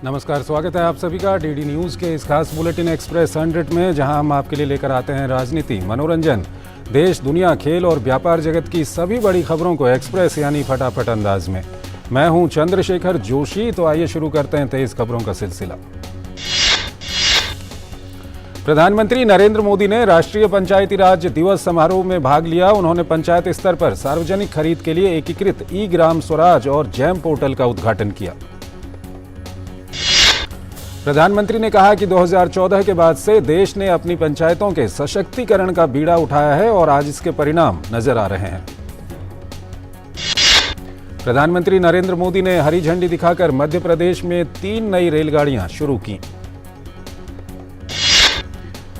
नमस्कार, स्वागत है आप सभी का डीडी न्यूज़ के इस खास बुलेटिन एक्सप्रेस 100 में, जहां हम आपके लिए लेकर आते हैं राजनीति, मनोरंजन, देश, दुनिया, खेल और व्यापार जगत की सभी बड़ी खबरों को एक्सप्रेस यानी फटाफट अंदाज में। मैं हूं चंद्रशेखर जोशी। तो आइए शुरू करते हैं 23 खबरों का सिलसिला। प्रधानमंत्री नरेंद्र मोदी ने राष्ट्रीय पंचायती राज दिवस समारोह में भाग लिया। उन्होंने पंचायत स्तर पर सार्वजनिक खरीद के लिए एकीकृत ई ग्राम स्वराज और जैम पोर्टल का उद्घाटन किया। प्रधानमंत्री ने कहा कि 2014 के बाद से देश ने अपनी पंचायतों के सशक्तिकरण का बीड़ा उठाया है और आज इसके परिणाम नजर आ रहे हैं। प्रधानमंत्री नरेंद्र मोदी ने हरी झंडी दिखाकर मध्य प्रदेश में 3 नई रेलगाड़ियां शुरू की।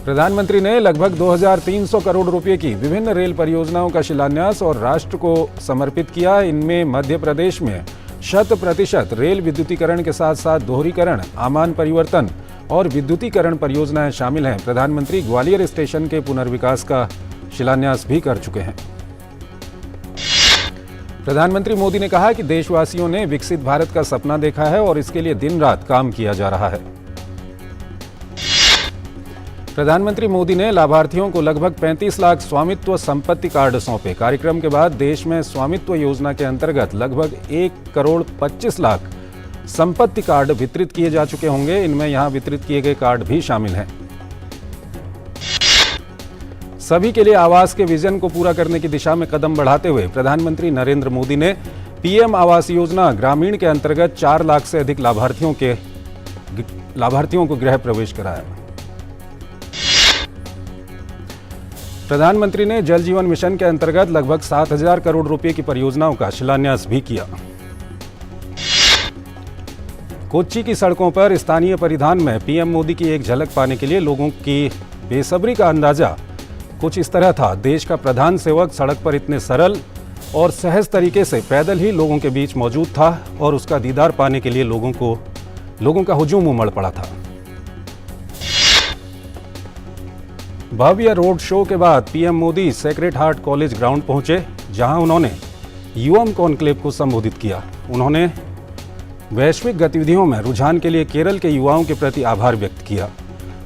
प्रधानमंत्री ने लगभग 2300 करोड़ रुपए की विभिन्न रेल परियोजनाओं का शिलान्यास और राष्ट्र को समर्पित किया। इनमें मध्य प्रदेश में 100% रेल विद्युतीकरण के साथ साथ दोहरीकरण, आमान परिवर्तन और विद्युतीकरण परियोजनाएं शामिल हैं। प्रधानमंत्री ग्वालियर स्टेशन के पुनर्विकास का शिलान्यास भी कर चुके हैं। प्रधानमंत्री मोदी ने कहा कि देशवासियों ने विकसित भारत का सपना देखा है और इसके लिए दिन रात काम किया जा रहा है। प्रधानमंत्री मोदी ने लाभार्थियों को लगभग 35 लाख स्वामित्व संपत्ति कार्ड सौंपे। कार्यक्रम के बाद देश में स्वामित्व योजना के अंतर्गत लगभग 1 करोड़ 25 लाख संपत्ति कार्ड वितरित किए जा चुके होंगे। इनमें यहां वितरित किए गए कार्ड भी शामिल हैं। सभी के लिए आवास के विजन को पूरा करने की दिशा में कदम बढ़ाते हुए प्रधानमंत्री नरेंद्र मोदी ने पीएम आवास योजना ग्रामीण के अंतर्गत 4 लाख से अधिक लाभार्थियों को गृह प्रवेश कराया। प्रधानमंत्री ने जल जीवन मिशन के अंतर्गत लगभग 7000 करोड़ रुपए की परियोजनाओं का शिलान्यास भी किया। कोच्चि की सड़कों पर स्थानीय परिधान में पीएम मोदी की एक झलक पाने के लिए लोगों की बेसब्री का अंदाजा कुछ इस तरह था। देश का प्रधान सेवक सड़क पर इतने सरल और सहज तरीके से पैदल ही लोगों के बीच मौजूद था और उसका दीदार पाने के लिए लोगों का हुजूम उमड़ पड़ा था। भव्य रोड शो के बाद PM Modi sacred heart college ground पहुंचे, जहां उन्होंने युवा कॉन्क्लेव को संबोधित किया। उन्होंने वैश्विक गतिविधियों में रुझान के लिए केरल के युवाओं के प्रति आभार व्यक्त किया।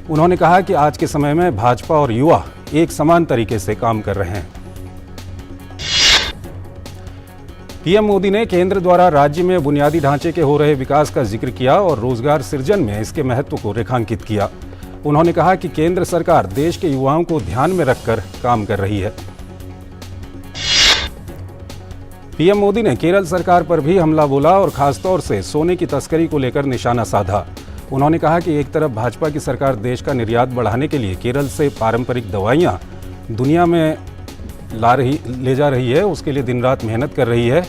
उन्होंने कहा कि आज के समय में भाजपा और युवा एक समान तरीके से काम कर रहे हैं। पीएम मोदी ने केंद्र द्वारा राज्य में बुनियादी ढांचे के हो रहे विकास का जिक्र किया और रोजगार सृजन में इसके महत्व को रेखांकित किया। उन्होंने कहा कि केंद्र सरकार देश के युवाओं को ध्यान में रखकर काम कर रही है। पीएम मोदी ने केरल सरकार पर भी हमला बोला और खासतौर से सोने की तस्करी को लेकर निशाना साधा। उन्होंने कहा कि एक तरफ भाजपा की सरकार देश का निर्यात बढ़ाने के लिए केरल से पारंपरिक दवाइयां दुनिया में ले जा रही है, उसके लिए दिन रात मेहनत कर रही है।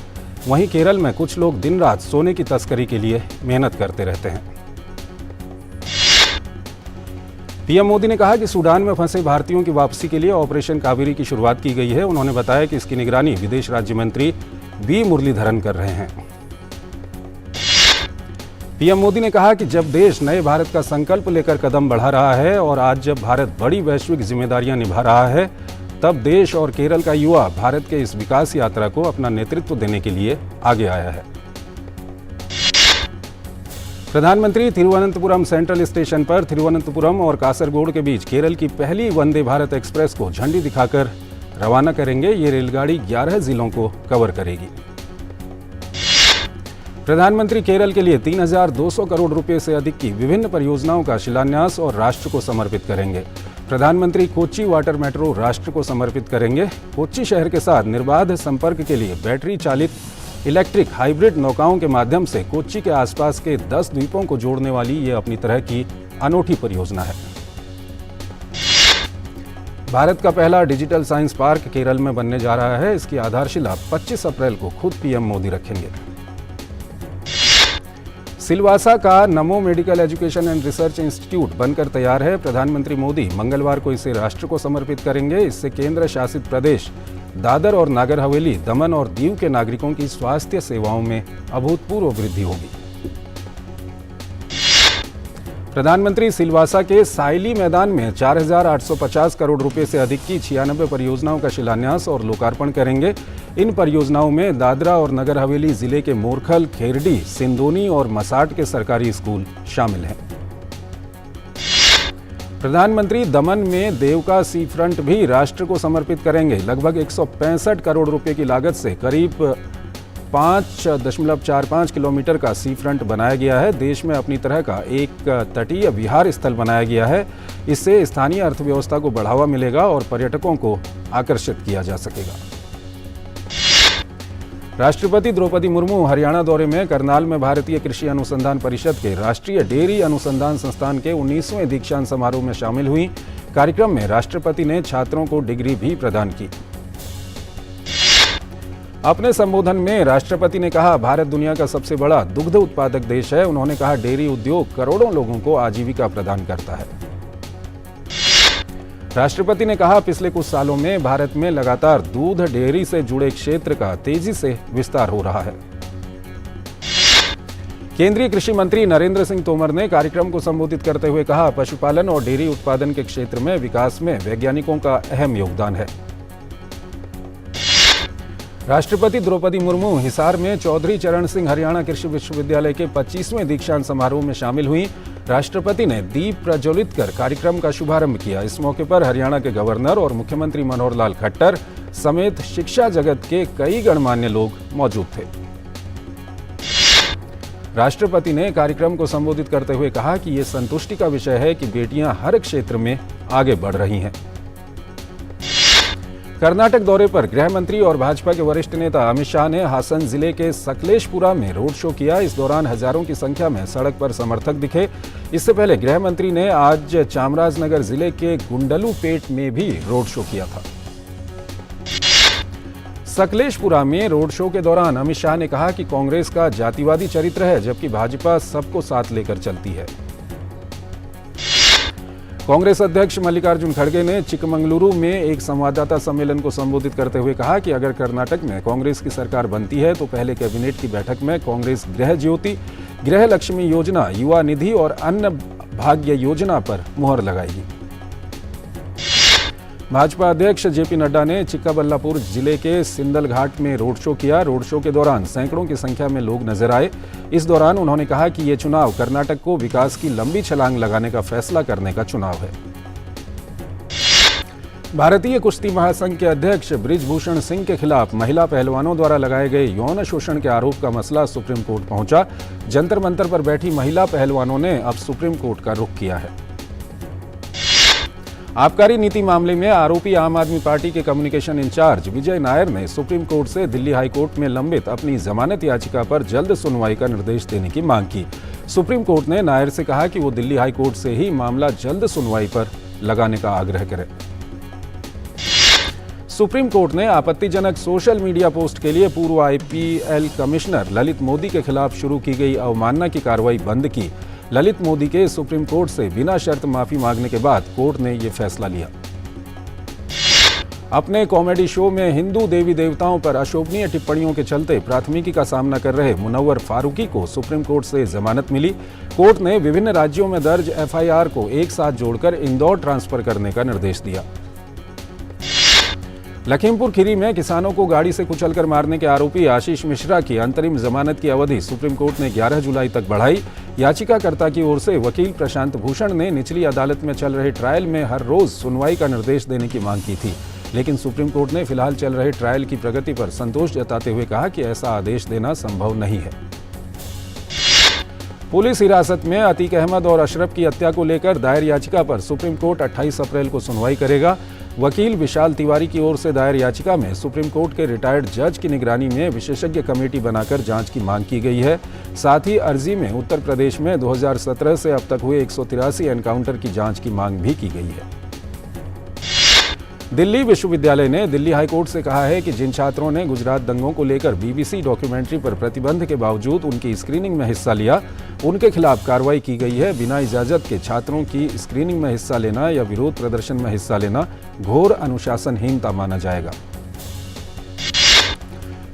वहीं केरल में कुछ लोग दिन रात सोने की तस्करी के लिए मेहनत करते रहते हैं। पीएम मोदी ने कहा कि सूडान में फंसे भारतीयों की वापसी के लिए ऑपरेशन कावेरी की शुरुआत की गई है। उन्होंने बताया कि इसकी निगरानी विदेश राज्य मंत्री वी मुरलीधरन कर रहे हैं। पीएम मोदी ने कहा कि जब देश नए भारत का संकल्प लेकर कदम बढ़ा रहा है और आज जब भारत बड़ी वैश्विक जिम्मेदारियां निभा रहा है, तब देश और केरल का युवा भारत के इस विकास यात्रा को अपना नेतृत्व देने के लिए आगे आया है। प्रधानमंत्री तिरुवनंतपुरम सेंट्रल स्टेशन पर तिरुवनंतपुरम और कासरगोड के बीच केरल की पहली वंदे भारत एक्सप्रेस को झंडी दिखाकर रवाना करेंगे। ये रेलगाड़ी 11 जिलों को कवर करेगी। प्रधानमंत्री केरल के लिए 3200 करोड़ रुपए से अधिक की विभिन्न परियोजनाओं का शिलान्यास और राष्ट्र को समर्पित करेंगे। प्रधानमंत्री कोच्चि वाटर मेट्रो राष्ट्र को समर्पित करेंगे। कोच्चि शहर के साथ निर्बाध संपर्क के लिए बैटरी चालित इलेक्ट्रिक हाइब्रिड नौकाओं के माध्यम से कोच्चि के आसपास के 10 द्वीपों को जोड़ने वाली ये अपनी तरह की अनोखी परियोजना है। भारत का पहला डिजिटल साइंस पार्क केरल में बनने जा रहा है। इसकी आधारशिला 25 अप्रैल को खुद पीएम मोदी रखेंगे। सिलवासा का नमो medical education and research institute बनकर तैयार है। प्रधानमंत्री मोदी मंगलवार को इसे राष्ट्र को समर्पित करेंगे। इससे केंद्र शासित प्रदेश दादर और नागर हवेली, दमन और दीव के नागरिकों की स्वास्थ्य सेवाओं में अभूतपूर्व वृद्धि होगी। प्रधानमंत्री सिलवासा के साइली मैदान में 4,850 करोड़ रुपए से अधिक की 96 परियोजनाओं का शिलान्यास और लोकार्पण करेंगे। इन परियोजनाओं में दादरा और नगर हवेली जिले के मोरखल, खेरडी, सिंदोनी और मसाट के सरकारी स्कूल शामिल हैं। प्रधानमंत्री दमन में देवका सी फ्रंट भी राष्ट्र को समर्पित करेंगे। लगभग 165 करोड़ रुपए की लागत से करीब 5.45 किलोमीटर का सी फ्रंट बनाया गया है। देश में अपनी तरह का एक तटीय विहार स्थल बनाया गया है। इससे स्थानीय अर्थव्यवस्था को बढ़ावा मिलेगा और पर्यटकों को आकर्षित किया जा सकेगा। राष्ट्रपति द्रौपदी मुर्मू हरियाणा दौरे में करनाल में भारतीय कृषि अनुसंधान परिषद के राष्ट्रीय डेयरी अनुसंधान संस्थान के 19वें दीक्षांत समारोह में शामिल हुई। कार्यक्रम में राष्ट्रपति ने छात्रों को डिग्री भी प्रदान की। अपने संबोधन में राष्ट्रपति ने कहा, भारत दुनिया का सबसे बड़ा दुग्ध उत्पादक देश है। उन्होंने कहा, डेयरी उद्योग करोड़ों लोगों को आजीविका प्रदान करता है। राष्ट्रपति ने कहा, पिछले कुछ सालों में भारत में लगातार दूध डेयरी से जुड़े क्षेत्र का तेजी से विस्तार हो रहा है। केंद्रीय कृषि मंत्री नरेंद्र सिंह तोमर ने कार्यक्रम को संबोधित करते हुए कहा, पशुपालन और डेयरी उत्पादन के क्षेत्र में विकास में वैज्ञानिकों का अहम योगदान है। राष्ट्रपति द्रौपदी मुर्मू हिसार में चौधरी चरण सिंह हरियाणा कृषि विश्वविद्यालय के 25वें दीक्षांत समारोह में शामिल हुई। राष्ट्रपति ने दीप प्रज्वलित कर कार्यक्रम का शुभारंभ किया। इस मौके पर हरियाणा के गवर्नर और मुख्यमंत्री मनोहर लाल खट्टर समेत शिक्षा जगत के कई गणमान्य लोग मौजूद थे। राष्ट्रपति ने कार्यक्रम को संबोधित करते हुए कहा कि ये संतुष्टि का विषय है कि बेटियां हर क्षेत्र में आगे बढ़ रही हैं। कर्नाटक दौरे पर गृह मंत्री और भाजपा के वरिष्ठ नेता अमित शाह ने हासन जिले के सकलेशपुरा में रोड शो किया। इस दौरान हजारों की संख्या में सड़क पर समर्थक दिखे। इससे पहले गृह मंत्री ने आज चामराजनगर जिले के गुंडलूपेट में भी रोड शो किया था। सकलेशपुरा में रोड शो के दौरान अमित शाह ने कहा कि कांग्रेस का जातिवादी चरित्र है, जबकि भाजपा सबको साथ लेकर चलती है। कांग्रेस अध्यक्ष मल्लिकार्जुन खड़गे ने चिकमंगलुरु में एक संवाददाता सम्मेलन को संबोधित करते हुए कहा कि अगर कर्नाटक में कांग्रेस की सरकार बनती है तो पहले कैबिनेट की बैठक में कांग्रेस गृह ज्योति, गृह लक्ष्मी योजना, युवा निधि और अन्न भाग्य योजना पर मुहर लगाएगी। भाजपा अध्यक्ष जेपी नड्डा ने चिक्काबल्लापुर जिले के सिंदल घाट में रोड शो किया। रोड शो के दौरान सैकड़ों की संख्या में लोग नजर आए। इस दौरान उन्होंने कहा कि ये चुनाव कर्नाटक को विकास की लंबी छलांग लगाने का फैसला करने का चुनाव है। भारतीय कुश्ती महासंघ के अध्यक्ष बृजभूषण सिंह के खिलाफ महिला पहलवानों द्वारा लगाए गए यौन शोषण के आरोप का मसला सुप्रीम कोर्ट पहुंचा। जंतर मंतर पर बैठी महिला पहलवानों ने अब सुप्रीम कोर्ट का रुख किया है। आबकारी नीति मामले में आरोपी आम आदमी पार्टी के कम्युनिकेशन इंचार्ज विजय नायर ने सुप्रीम कोर्ट से दिल्ली हाई कोर्ट में लंबित अपनी जमानत याचिका पर जल्द सुनवाई का निर्देश देने की मांग की। सुप्रीम कोर्ट ने नायर से कहा कि वो दिल्ली हाई कोर्ट से ही मामला जल्द सुनवाई पर लगाने का आग्रह करें। सुप्रीम कोर्ट ने आपत्तिजनक सोशल मीडिया पोस्ट के लिए पूर्व आईपीएल कमिश्नर ललित मोदी के खिलाफ शुरू की गई अवमानना की कार्रवाई बंद की। ललित मोदी के सुप्रीम कोर्ट से बिना शर्त माफी मांगने के बाद कोर्ट ने यह फैसला लिया। अपने कॉमेडी शो में हिंदू देवी देवताओं पर अशोभनीय टिप्पणियों के चलते प्राथमिकी का सामना कर रहे मुनव्वर फारूकी को सुप्रीम कोर्ट से जमानत मिली। कोर्ट ने विभिन्न राज्यों में दर्ज एफआईआर को एक साथ जोड़कर इंदौर ट्रांसफर करने का निर्देश दिया। लखीमपुर खीरी में किसानों को गाड़ी से कुचलकर मारने के आरोपी आशीष मिश्रा की अंतरिम जमानत की अवधि सुप्रीम कोर्ट ने 11 जुलाई तक बढ़ाई। याचिकाकर्ता की ओर से वकील प्रशांत भूषण ने निचली अदालत में चल रहे ट्रायल में हर रोज सुनवाई का निर्देश देने की मांग की थी, लेकिन सुप्रीम कोर्ट ने फिलहाल चल रहे ट्रायल की प्रगति पर संतोष जताते हुए कहा कि ऐसा आदेश देना संभव नहीं है। पुलिस हिरासत में अतीक अहमद और अशरफ की हत्या को लेकर दायर याचिका पर सुप्रीम कोर्ट 28 अप्रैल को सुनवाई करेगा। वकील विशाल तिवारी की ओर से दायर याचिका में सुप्रीम कोर्ट के रिटायर्ड जज की निगरानी में विशेषज्ञ कमेटी बनाकर जांच की मांग की गई है। साथ ही अर्जी में उत्तर प्रदेश में 2017 से अब तक हुए 183 एनकाउंटर की जांच की मांग भी की गई है। दिल्ली विश्वविद्यालय ने दिल्ली हाईकोर्ट से कहा है कि जिन छात्रों ने गुजरात दंगों को लेकर बीबीसी डॉक्यूमेंट्री पर प्रतिबंध के बावजूद उनकी स्क्रीनिंग में हिस्सा लिया, उनके खिलाफ कार्रवाई की गई है। बिना इजाजत के छात्रों की स्क्रीनिंग में हिस्सा लेना या विरोध प्रदर्शन में हिस्सा लेना घोर अनुशासनहीनता माना जाएगा।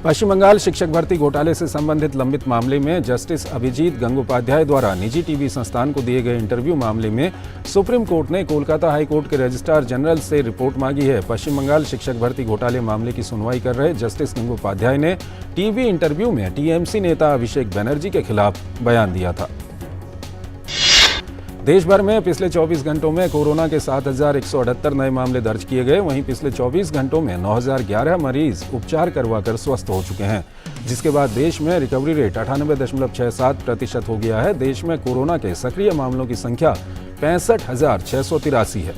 पश्चिम बंगाल शिक्षक भर्ती घोटाले से संबंधित लंबित मामले में जस्टिस अभिजीत गंगोपाध्याय द्वारा निजी टीवी संस्थान को दिए गए इंटरव्यू मामले में सुप्रीम कोर्ट ने कोलकाता हाई कोर्ट के रजिस्ट्रार जनरल से रिपोर्ट मांगी है। पश्चिम बंगाल शिक्षक भर्ती घोटाले मामले की सुनवाई कर रहे जस्टिस गंगोपाध्याय ने टीवी इंटरव्यू में टीएमसी नेता अभिषेक बनर्जी के खिलाफ बयान दिया था। देश भर में पिछले 24 घंटों में कोरोना के 7,178 नए मामले दर्ज किए गए। वहीं पिछले 24 घंटों में 9,011 मरीज उपचार करवाकर स्वस्थ हो चुके हैं, जिसके बाद देश में रिकवरी रेट 98.67% हो गया है। देश में कोरोना के सक्रिय मामलों की संख्या 65,683 है।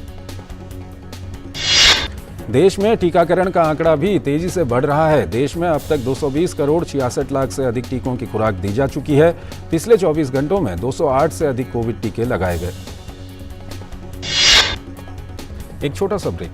देश में टीकाकरण का आंकड़ा भी तेजी से बढ़ रहा है। देश में अब तक 220 करोड़ 66 लाख से अधिक टीकों की खुराक दी जा चुकी है। पिछले 24 घंटों में 208 से अधिक कोविड टीके लगाए गए। एक छोटा सा break.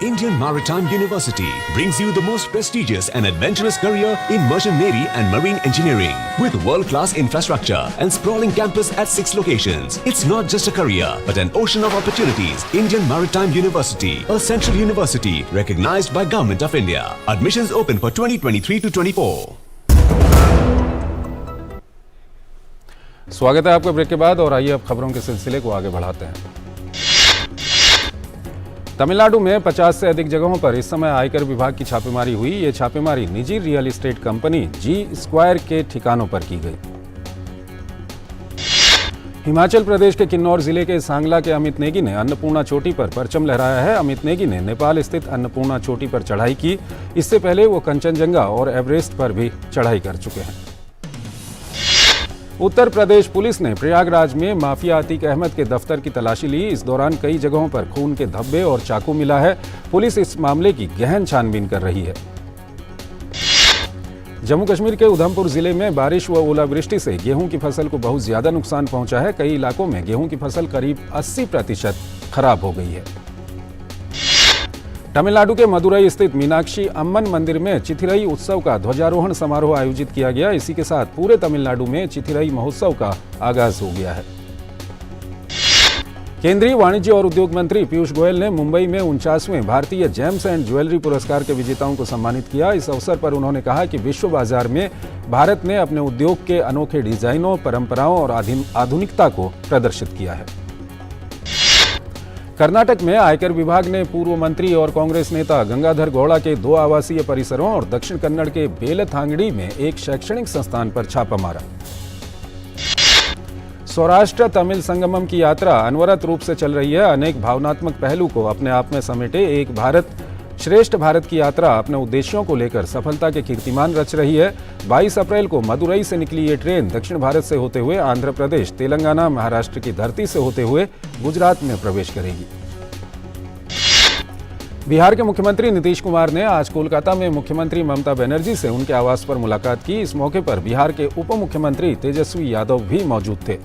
Indian Maritime University brings you the most prestigious and adventurous career in merchant navy and marine engineering with world-class infrastructure and sprawling campus at 6 locations. It's not just a career but an ocean of opportunities. Indian Maritime University, a central university recognized by Government of India. Admissions open for 2023 to 24. स्वागत है आपका break के बाद और आइए अब खबरों के सिलसिले को आगे बढ़ाते हैं। तमिलनाडु में 50 से अधिक जगहों पर इस समय आयकर विभाग की छापेमारी हुई। ये छापेमारी निजी रियल एस्टेट कंपनी जी स्क्वायर के ठिकानों पर की गई। हिमाचल प्रदेश के किन्नौर जिले के सांगला के अमित नेगी ने अन्नपूर्णा चोटी पर परचम लहराया है। अमित नेगी ने नेपाल स्थित अन्नपूर्णा चोटी पर चढ़ाई की। इससे पहले वो कंचनजंगा और एवरेस्ट पर भी चढ़ाई कर चुके हैं। उत्तर प्रदेश पुलिस ने प्रयागराज में माफिया अतीक अहमद के दफ्तर की तलाशी ली। इस दौरान कई जगहों पर खून के धब्बे और चाकू मिला है। पुलिस इस मामले की गहन छानबीन कर रही है। जम्मू कश्मीर के उधमपुर जिले में बारिश व ओलावृष्टि से गेहूं की फसल को बहुत ज्यादा नुकसान पहुंचा है। कई इलाकों में गेहूं की फसल करीब 80% खराब हो गई है। तमिलनाडु के मदुरई स्थित मीनाक्षी अम्मन मंदिर में चिथिरई उत्सव का ध्वजारोहण समारोह आयोजित किया गया। इसी के साथ पूरे तमिलनाडु में चिथिरई महोत्सव का आगाज हो गया है। केंद्रीय वाणिज्य और उद्योग मंत्री पीयूष गोयल ने मुंबई में 49वें भारतीय जेम्स एंड ज्वेलरी पुरस्कार के विजेताओं को सम्मानित किया। इस अवसर पर उन्होंने कहा कि विश्व बाजार में भारत ने अपने उद्योग के अनोखे डिजाइनों, परंपराओं और आधुनिकता को प्रदर्शित किया है। कर्नाटक में आयकर विभाग ने पूर्व मंत्री और कांग्रेस नेता गंगाधर गौड़ा के 2 आवासीय परिसरों और दक्षिण कन्नड़ के बेलथांगड़ी में एक शैक्षणिक संस्थान पर छापा मारा। सौराष्ट्र तमिल संगमम की यात्रा अनवरत रूप से चल रही है। अनेक भावनात्मक पहलू को अपने आप में समेटे एक भारत श्रेष्ठ भारत की यात्रा अपने उद्देश्यों को लेकर सफलता के कीर्तिमान रच रही है। 22 अप्रैल को मदुरई से निकली ये ट्रेन दक्षिण भारत से होते हुए आंध्र प्रदेश, तेलंगाना, महाराष्ट्र की धरती से होते हुए गुजरात में प्रवेश करेगी। बिहार के मुख्यमंत्री नीतीश कुमार ने आज कोलकाता में मुख्यमंत्री ममता बनर्जी से उनके आवास पर मुलाकात की। इस मौके पर बिहार के उप मुख्यमंत्री तेजस्वी यादव भी मौजूद थे।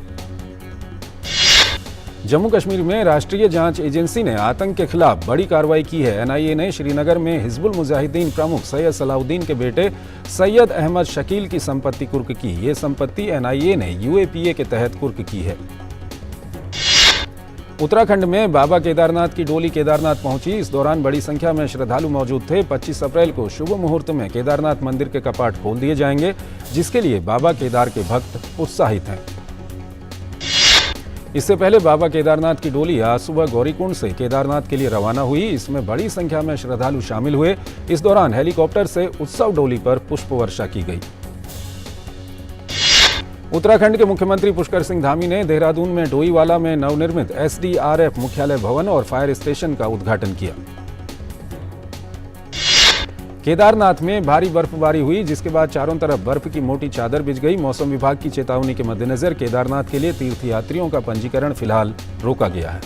जम्मू कश्मीर में राष्ट्रीय जांच एजेंसी ने आतंक के खिलाफ बड़ी कार्रवाई की है। एनआईए ने श्रीनगर में हिजबुल मुजाहिदीन प्रमुख सैयद सलाउद्दीन के बेटे सैयद अहमद शकील की संपत्ति कुर्क की। ये संपत्ति एनआईए ने यूएपीए के तहत कुर्क की है। उत्तराखंड में बाबा केदारनाथ की डोली केदारनाथ पहुंची। इस दौरान बड़ी संख्या में श्रद्धालु मौजूद थे। 25 अप्रैल को शुभ मुहूर्त में केदारनाथ मंदिर के कपाट खोल दिए जाएंगे, जिसके लिए बाबा केदार के भक्त उत्साहित हैं। इससे पहले बाबा केदारनाथ की डोली आज सुबह गौरीकुंड से केदारनाथ के लिए रवाना हुई। इसमें बड़ी संख्या में श्रद्धालु शामिल हुए। इस दौरान हेलीकॉप्टर से उत्सव डोली पर पुष्प वर्षा की गई। उत्तराखंड के मुख्यमंत्री पुष्कर सिंह धामी ने देहरादून में डोईवाला में नवनिर्मित एसडीआरएफ मुख्यालय भवन और फायर स्टेशन का उद्घाटन किया। केदारनाथ में भारी बर्फबारी हुई, जिसके बाद चारों तरफ बर्फ की मोटी चादर बिछ गई। मौसम विभाग की चेतावनी के मद्देनजर केदारनाथ के लिए तीर्थयात्रियों का पंजीकरण फिलहाल रोका गया है।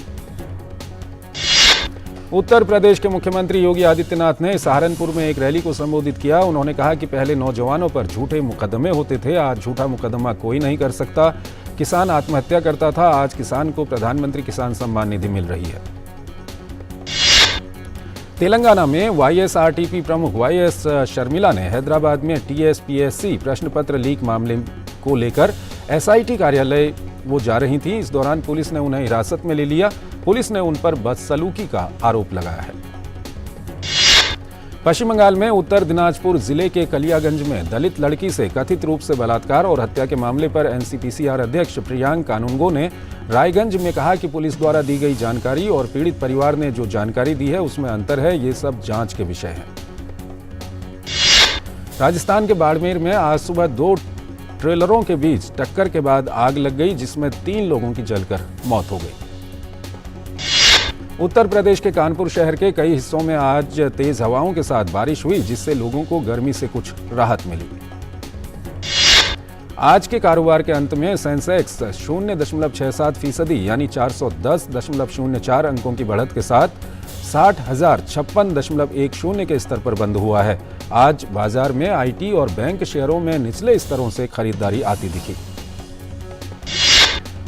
उत्तर प्रदेश के मुख्यमंत्री योगी आदित्यनाथ ने सहारनपुर में एक रैली को संबोधित किया। उन्होंने कहा कि पहले नौजवानों पर झूठे मुकदमे होते थे, आज झूठा मुकदमा कोई नहीं कर सकता। किसान आत्महत्या करता था, आज किसान को प्रधानमंत्री किसान सम्मान निधि मिल रही है। तेलंगाना में वाईएसआरटीपी प्रमुख वाईएस शर्मिला ने हैदराबाद में टीएसपीएससी प्रश्न पत्र लीक मामले को लेकर एसआईटी कार्यालय वो जा रही थी। इस दौरान पुलिस ने उन्हें हिरासत में ले लिया। पुलिस ने उन पर बदसलूकी का आरोप लगाया है। पश्चिम बंगाल में उत्तर दिनाजपुर जिले के कलियागंज में दलित लड़की से कथित रूप से बलात्कार और हत्या के मामले पर एनसीपीसीआर अध्यक्ष प्रियांक कानूनगो ने रायगंज में कहा कि पुलिस द्वारा दी गई जानकारी और पीड़ित परिवार ने जो जानकारी दी है उसमें अंतर है, ये सब जांच के विषय है। राजस्थान के बाड़मेर में आज सुबह 2 ट्रेलरों के बीच टक्कर के बाद आग लग गई, जिसमें 3 लोगों की जलकर मौत हो गई। उत्तर प्रदेश के कानपुर शहर के कई हिस्सों में आज तेज हवाओं के साथ बारिश हुई, जिससे लोगों को गर्मी से कुछ राहत मिली। आज के कारोबार के अंत में सेंसेक्स 0.67% यानी 410.04 अंकों की बढ़त के साथ 60,056.10 के स्तर पर बंद हुआ है। आज बाजार में आईटी और बैंक शेयरों में निचले स्तरों से खरीदारी आती दिखी।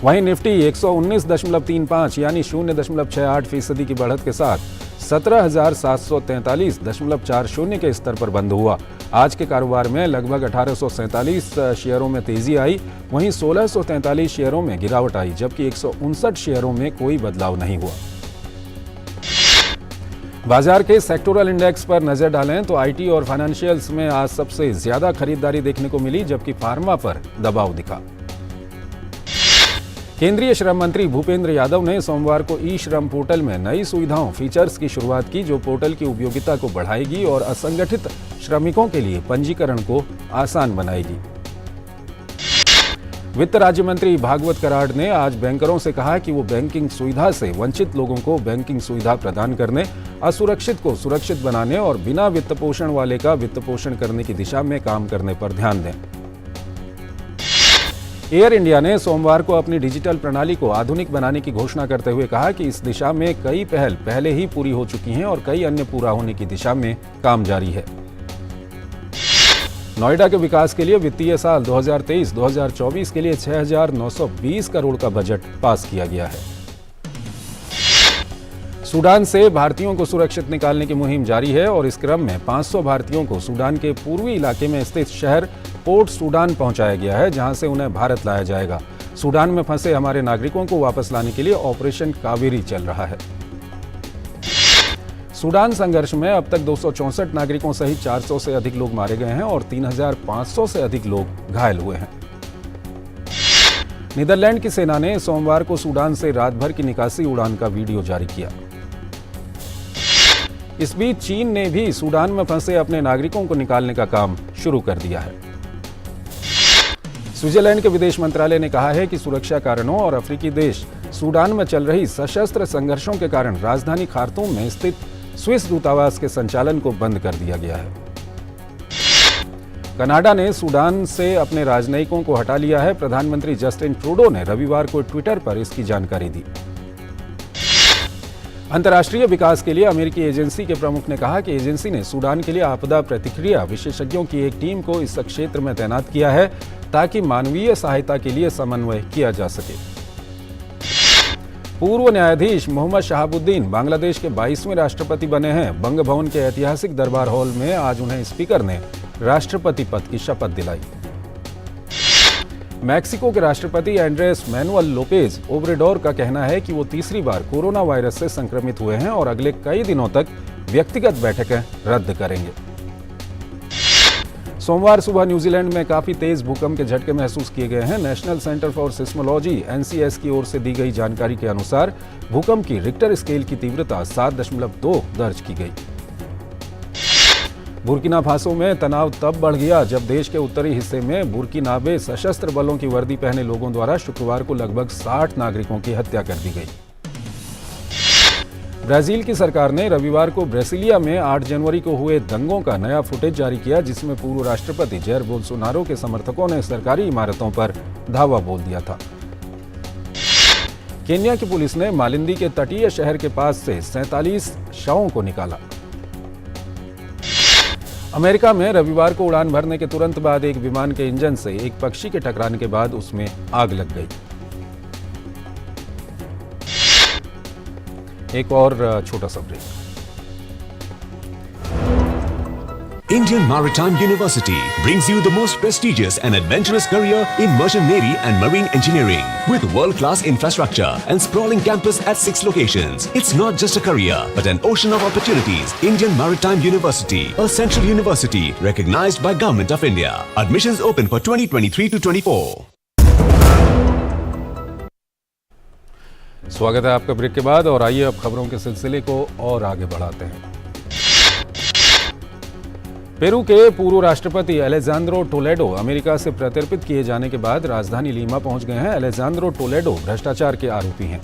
वहीं निफ्टी 119.35 यानी 0.68% की बढ़त के साथ 17,743.40 के स्तर पर बंद हुआ। आज के कारोबार में लगभग 1847 शेयरों में तेजी आई, वहीं 1643 शेयरों में गिरावट आई, जबकि 159 शेयरों में कोई बदलाव नहीं हुआ। बाजार के सेक्टोरल इंडेक्स पर नजर डालें तो आईटी और फाइनेंशियल्स में आज सबसे ज्यादा खरीदारी देखने को मिली, जबकि फार्मा पर दबाव दिखा। केंद्रीय श्रम मंत्री भूपेंद्र यादव ने सोमवार को ई श्रम पोर्टल में नई सुविधाओं फीचर्स की शुरुआत की, जो पोर्टल की उपयोगिता को बढ़ाएगी और असंगठित श्रमिकों के लिए पंजीकरण को आसान बनाएगी। वित्त राज्य मंत्री भागवत कराड़ ने आज बैंकरों से कहा कि वो बैंकिंग सुविधा से वंचित लोगों को बैंकिंग सुविधा प्रदान करने, असुरक्षित को सुरक्षित बनाने और बिना वित्त पोषण वाले का वित्त पोषण करने की दिशा में काम करने पर ध्यान दें। एयर इंडिया ने सोमवार को अपनी डिजिटल प्रणाली को आधुनिक बनाने की घोषणा करते हुए कहा कि इस दिशा में कई पहल पहले ही पूरी हो चुकी हैं और कई अन्य पूरा होने की दिशा में काम जारी है। नोएडा के विकास के लिए वित्तीय साल 2023-2024 के लिए 6,920 करोड़ का बजट पास किया गया है। सूडान से भारतीयों को सुरक्षित निकालने की मुहिम जारी है और इस क्रम में 500 भारतीयों को सूडान के पूर्वी इलाके में स्थित शहर पोर्ट सूडान पहुंचाया गया है, जहां से उन्हें भारत लाया जाएगा। सूडान में फंसे हमारे नागरिकों को वापस लाने के लिए ऑपरेशन कावेरी चल रहा है। सूडान संघर्ष में अब तक 264 नागरिकों सहित 400 से अधिक लोग मारे गए हैं और 3,500 से अधिक लोग घायल हुए हैं। नीदरलैंड की सेना ने सोमवार को सूडान से रात भर की निकासी उड़ान का वीडियो जारी किया। इस बीच चीन ने भी सूडान में फंसे अपने नागरिकों को निकालने का काम शुरू कर दिया है। स्विट्जरलैंड के विदेश मंत्रालय ने कहा है कि सुरक्षा कारणों और अफ्रीकी देश सूडान में चल रही सशस्त्र संघर्षों के कारण राजधानी खार्तूम में स्थित स्विस दूतावास के संचालन को बंद कर दिया गया है। कनाडा ने सूडान से अपने राजनयिकों को हटा लिया है। प्रधानमंत्री जस्टिन ट्रूडो ने रविवार को ट्विटर पर इसकी जानकारी दी। अंतर्राष्ट्रीय विकास के लिए अमेरिकी एजेंसी के प्रमुख ने कहा कि एजेंसी ने सूडान के लिए आपदा प्रतिक्रिया विशेषज्ञों की एक टीम को इस क्षेत्र में तैनात किया है, ताकि मानवीय सहायता के लिए समन्वय किया जा सके। पूर्व न्यायाधीश मोहम्मद शहाबुद्दीन बांग्लादेश के 22वें राष्ट्रपति बने हैं। बंग भवन के ऐतिहासिक दरबार हॉल में आज उन्हें स्पीकर ने राष्ट्रपति पद की शपथ दिलाई। मैक्सिको के राष्ट्रपति एंड्रेस मैनुअल लोपेज ओब्रेडोर का कहना है कि वो तीसरी बार कोरोना वायरस से संक्रमित हुए हैं और अगले कई दिनों तक व्यक्तिगत बैठकें रद्द करेंगे। सोमवार सुबह न्यूजीलैंड में काफी तेज भूकंप के झटके महसूस किए गए हैं। National centre for seismology (NCS) की ओर से दी गई जानकारी के अनुसार भूकंप की रिक्टर स्केल की तीव्रता 7.2 दर्ज की गई। बुर्किना फासो में तनाव तब बढ़ गया जब देश के उत्तरी हिस्से में बुर्किनाबे सशस्त्र बलों की वर्दी पहने लोगों द्वारा शुक्रवार को लगभग 60 नागरिकों की हत्या कर दी गई। ब्राजील की सरकार ने रविवार को ब्रासीलिया में 8 जनवरी को हुए दंगों का नया फुटेज जारी किया, जिसमें पूर्व राष्ट्रपति जैर बोल्सोनारो के समर्थकों ने सरकारी इमारतों पर धावा बोल दिया था। केन्या की पुलिस ने मालिंदी के तटीय शहर के पास से 47 शवों को निकाला। अमेरिका में रविवार को उड़ान भरने के तुरंत बाद एक विमान के इंजन से एक पक्षी के टकराने के बाद उसमें आग लग गई। एक और छोटा सा break. Indian Maritime University brings you the most prestigious and adventurous career in merchant navy and marine engineering. With world-class infrastructure and sprawling campus at 6 locations, it's not just a career, but an ocean of opportunities. Indian Maritime University, a central university recognized by Government of India. Admissions open for 2023 to 24. स्वागत है आपका break के बाद और आइए अब खबरों के सिलसिले को और आगे बढ़ाते हैं। पेरू के पूर्व राष्ट्रपति अलेजांद्रो टोलेडो अमेरिका से प्रत्यर्पित किए जाने के बाद राजधानी लीमा पहुंच गए हैं। अलेजांद्रो टोलेडो भ्रष्टाचार के आरोपी हैं।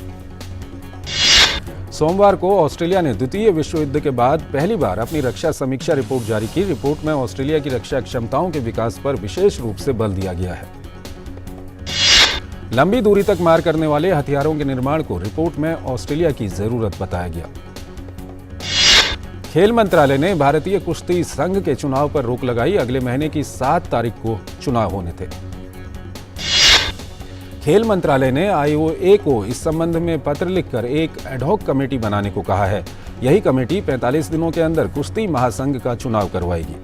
सोमवार को ऑस्ट्रेलिया ने द्वितीय विश्व युद्ध के बाद पहली बार अपनी रक्षा समीक्षा रिपोर्ट जारी की। रिपोर्ट में ऑस्ट्रेलिया की रक्षा क्षमताओं के विकास पर विशेष रूप से बल दिया गया है। लंबी दूरी तक मार करने वाले हथियारों के निर्माण को रिपोर्ट में ऑस्ट्रेलिया की जरूरत बताया गया। खेल मंत्रालय ने भारतीय कुश्ती संघ के चुनाव पर रोक लगाई। अगले महीने की 7 तारीख को चुनाव होने थे। खेल मंत्रालय ने आईओए को इस संबंध में पत्र लिखकर एक एडहॉक कमेटी बनाने को कहा है। यही कमेटी 45 दिनों के अंदर कुश्ती महासंघ का चुनाव करवाएगी।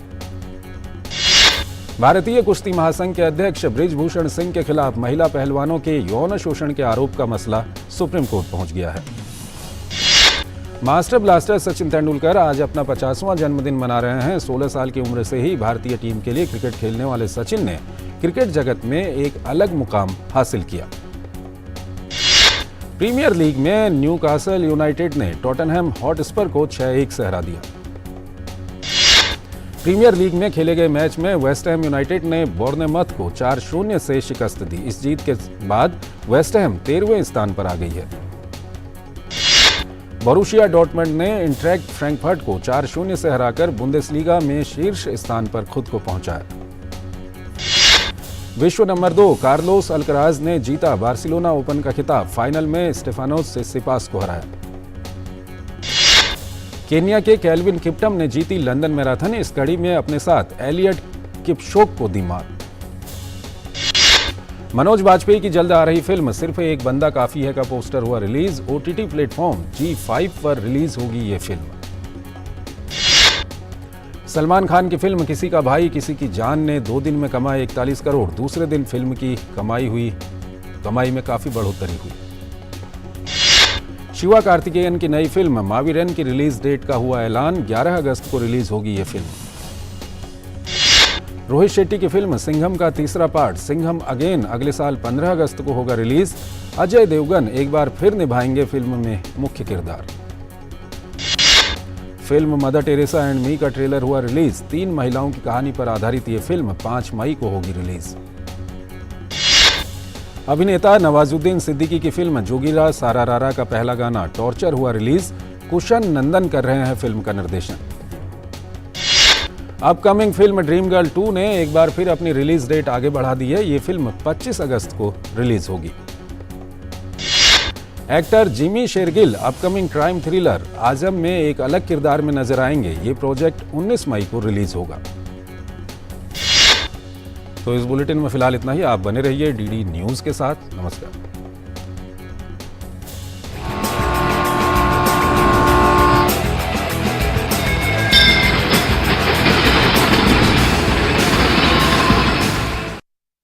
भारतीय कुश्ती महासंघ के अध्यक्ष बृजभूषण सिंह के खिलाफ महिला पहलवानों के यौन शोषण के आरोप का मसला सुप्रीम कोर्ट पहुंच गया है। मास्टर ब्लास्टर सचिन तेंदुलकर आज अपना 50वां जन्मदिन मना रहे हैं। 16 साल की उम्र से ही भारतीय टीम के लिए क्रिकेट खेलने वाले सचिन ने क्रिकेट जगत में एक अलग मुकाम हासिल किया। प्रीमियर लीग में न्यूकासल यूनाइटेड ने टॉटनहम हॉटस्पर को 6-1 से हरा दिया। प्रीमियर लीग में खेले गए मैच में वेस्ट हैम यूनाइटेड ने बोर्नमथ को 4-0 से शिकस्त दी। इस जीत के बाद वेस्ट हैम 13वें स्थान पर आ गई है। बोरुसिया डॉर्टमंड ने इंट्रैक्ट फ्रैंकफर्ट को 4-0 से हराकर बुंदेसलीगा में शीर्ष स्थान पर खुद को पहुंचाया। विश्व नंबर 2 कार्लोस अल्कराज ने जीता बार्सिलोना ओपन का खिताब। फाइनल में स्टेफानोस सिसिपास को हराया। केन्या के केल्विन किप्टम ने जीती लंदन मैराथन। इस कड़ी में अपने साथ एलियट किपशोक को दी मात। मनोज वाजपेयी की जल्द आ रही फिल्म सिर्फ एक बंदा काफी है का पोस्टर हुआ रिलीज। ओटीटी प्लेटफॉर्म G5 पर रिलीज होगी ये फिल्म। सलमान खान की फिल्म किसी का भाई किसी की जान ने 2 दिन में कमाए 41 करोड़। दूसरे दिन फिल्म की कमाई में काफी बढ़ोतरी हुई। शिवा कार्तिकेयन की नई फिल्म मावीरन की रिलीज डेट का हुआ ऐलान। 11 अगस्त को रिलीज होगी ये फिल्म। रोहित शेट्टी की फिल्म सिंघम का तीसरा पार्ट सिंघम अगेन अगले साल 15 अगस्त को होगा रिलीज। अजय देवगन एक बार फिर निभाएंगे फिल्म में मुख्य किरदार। Film mother Teresa and me का ट्रेलर हुआ रिलीज। 3 महिलाओं की कहानी पर आधारित ये फिल्म 5 मई को होगी रिलीज। अभिनेता नवाजुद्दीन सिद्दीकी की फिल्म जोगीरा सारारारा का पहला गाना टॉर्चर हुआ रिलीज। कुशन नंदन कर रहे हैं फिल्म का निर्देशन। अपकमिंग फिल्म ड्रीम गर्ल 2 ने एक बार फिर अपनी रिलीज डेट आगे बढ़ा दी है। ये फिल्म 25 अगस्त को रिलीज होगी। Actor Jimmy Shergill upcoming crime thriller Azam में एक अलग किरदार में नजर आएंगे। ये प्रोजेक्ट 19 मई को रिलीज होगा। तो इस बुलेटिन में फिलहाल इतना ही। आप बने रहिए डीडी न्यूज के साथ। नमस्कार।